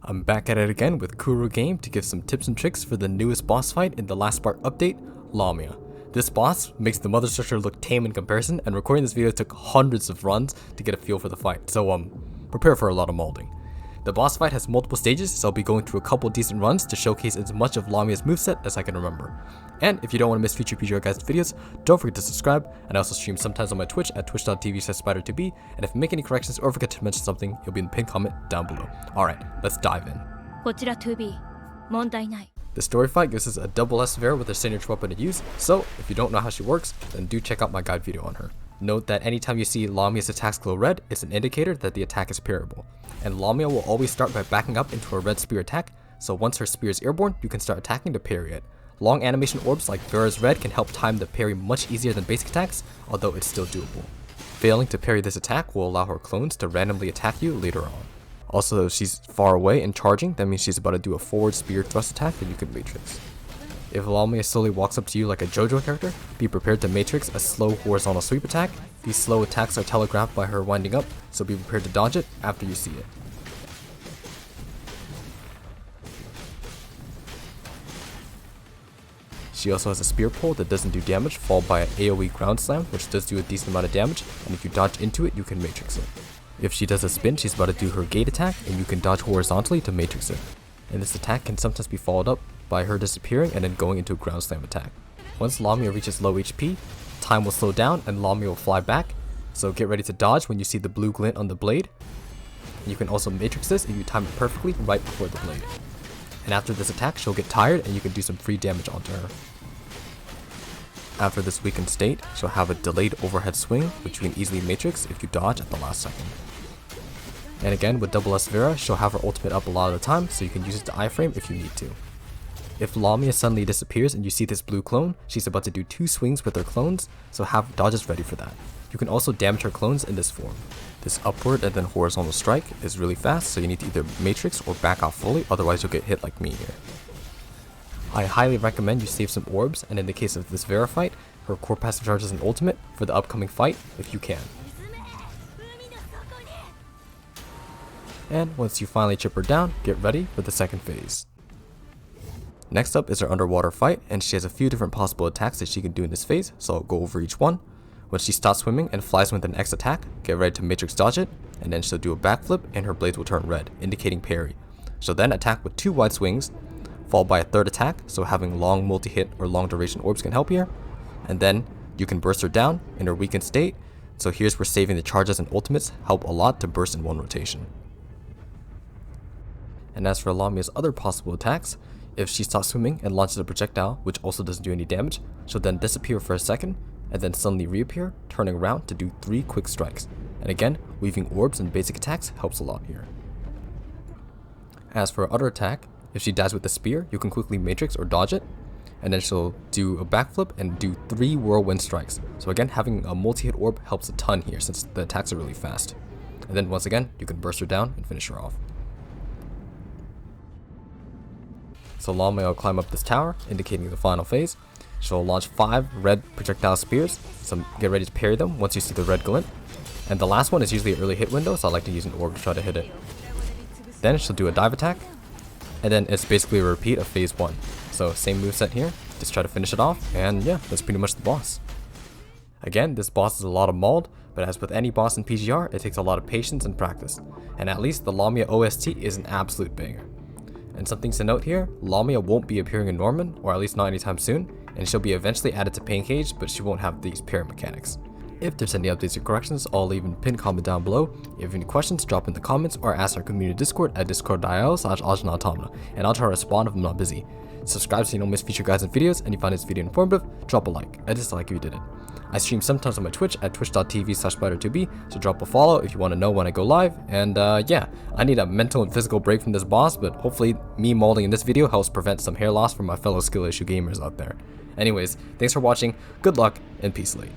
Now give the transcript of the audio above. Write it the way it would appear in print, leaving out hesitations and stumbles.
I'm back at it again with Kuru Game to give some tips and tricks for the newest boss fight in the Last Spark update, Lamia. This boss makes the mother structure look tame in comparison, and recording this video took hundreds of runs to get a feel for the fight, so prepare for a lot of molding. The boss fight has multiple stages, so I'll be going through a couple decent runs to showcase as much of Lamia's moveset as I can remember. And if you don't want to miss future PGR guys videos, don't forget to subscribe, and I also stream sometimes on my Twitch at twitch.tv/spider2b, and if you make any corrections or forget to mention something, it'll be in the pinned comment down below. Alright, let's dive in. The story fight gives us a double S Vera with her signature weapon to use, so if you don't know how she works, then do check out my guide video on her. Note that anytime you see Lamia's attacks glow red, it's an indicator that the attack is parryable. And Lamia will always start by backing up into a red spear attack, so once her spear is airborne, you can start attacking to parry it. Long animation orbs like Vera's red can help time the parry much easier than basic attacks, although it's still doable. Failing to parry this attack will allow her clones to randomly attack you later on. Also, if she's far away and charging, that means she's about to do a forward spear thrust attack that you can matrix. If Lamia slowly walks up to you like a JoJo character, be prepared to matrix a slow horizontal sweep attack. These slow attacks are telegraphed by her winding up, so be prepared to dodge it after you see it. She also has a spear pull that doesn't do damage, followed by an AoE ground slam, which does do a decent amount of damage, and if you dodge into it, you can matrix it. If she does a spin, she's about to do her gate attack, and you can dodge horizontally to matrix it. And this attack can sometimes be followed up by her disappearing and then going into a ground slam attack. Once Lamia reaches low HP, time will slow down and Lamia will fly back, so get ready to dodge when you see the blue glint on the blade. You can also matrix this if you time it perfectly right before the blade. And after this attack, she'll get tired and you can do some free damage onto her. After this weakened state, she'll have a delayed overhead swing, which you can easily matrix if you dodge at the last second. And again, with double S Vera, she'll have her ultimate up a lot of the time, so you can use it to iframe if you need to. If Lamia suddenly disappears and you see this blue clone, she's about to do 2 swings with her clones, so have dodges ready for that. You can also damage her clones in this form. This upward and then horizontal strike is really fast, so you need to either matrix or back off fully, otherwise you'll get hit like me here. I highly recommend you save some orbs, and in the case of this Vera fight, her core passive charge is an ultimate for the upcoming fight if you can. And once you finally chip her down, get ready for the second phase. Next up is her underwater fight, and she has a few different possible attacks that she can do in this phase, so I'll go over each one. When she stops swimming and flies with an X attack, get ready to matrix dodge it, and then she'll do a backflip and her blades will turn red, indicating parry. She'll then attack with 2 wide swings, followed by a third attack, so having long multi-hit or long duration orbs can help here. And then you can burst her down in her weakened state, so here's where saving the charges and ultimates help a lot to burst in one rotation. And as for Lamia's other possible attacks, if she stops swimming and launches a projectile, which also doesn't do any damage, she'll then disappear for a second, and then suddenly reappear, turning around to do 3 quick strikes. And again, weaving orbs and basic attacks helps a lot here. As for her other attack, if she dies with a spear, you can quickly matrix or dodge it, and then she'll do a backflip and do 3 whirlwind strikes. So again, having a multi-hit orb helps a ton here since the attacks are really fast. And then once again, you can burst her down and finish her off. So Lamia will climb up this tower, indicating the final phase. She'll launch 5 red projectile spears, so get ready to parry them once you see the red glint. And the last one is usually an early hit window, so I like to use an orb to try to hit it. Then she'll do a dive attack, and then it's basically a repeat of phase 1. So same moveset here, just try to finish it off, and yeah, that's pretty much the boss. Again, this boss is a lot of mold, but as with any boss in PGR, it takes a lot of patience and practice. And at least the Lamia OST is an absolute banger. And some things to note here, Lamia won't be appearing in Norman, or at least not anytime soon, and she'll be eventually added to Pain Cage, but she won't have these parry mechanics. If there's any updates or corrections, I'll leave a pinned comment down below. If you have any questions, drop in the comments or ask our community Discord at discord.io/ajnaautomata, and I'll try to respond if I'm not busy. Subscribe so you don't miss future guides and videos, and if you find this video informative, drop a like, a dislike if you didn't. I stream sometimes on my Twitch at twitch.tv/spider2b, so drop a follow if you want to know when I go live. And yeah, I need a mental and physical break from this boss, but hopefully me molding in this video helps prevent some hair loss from my fellow skill issue gamers out there. Anyways, thanks for watching, good luck, and peace, Lee.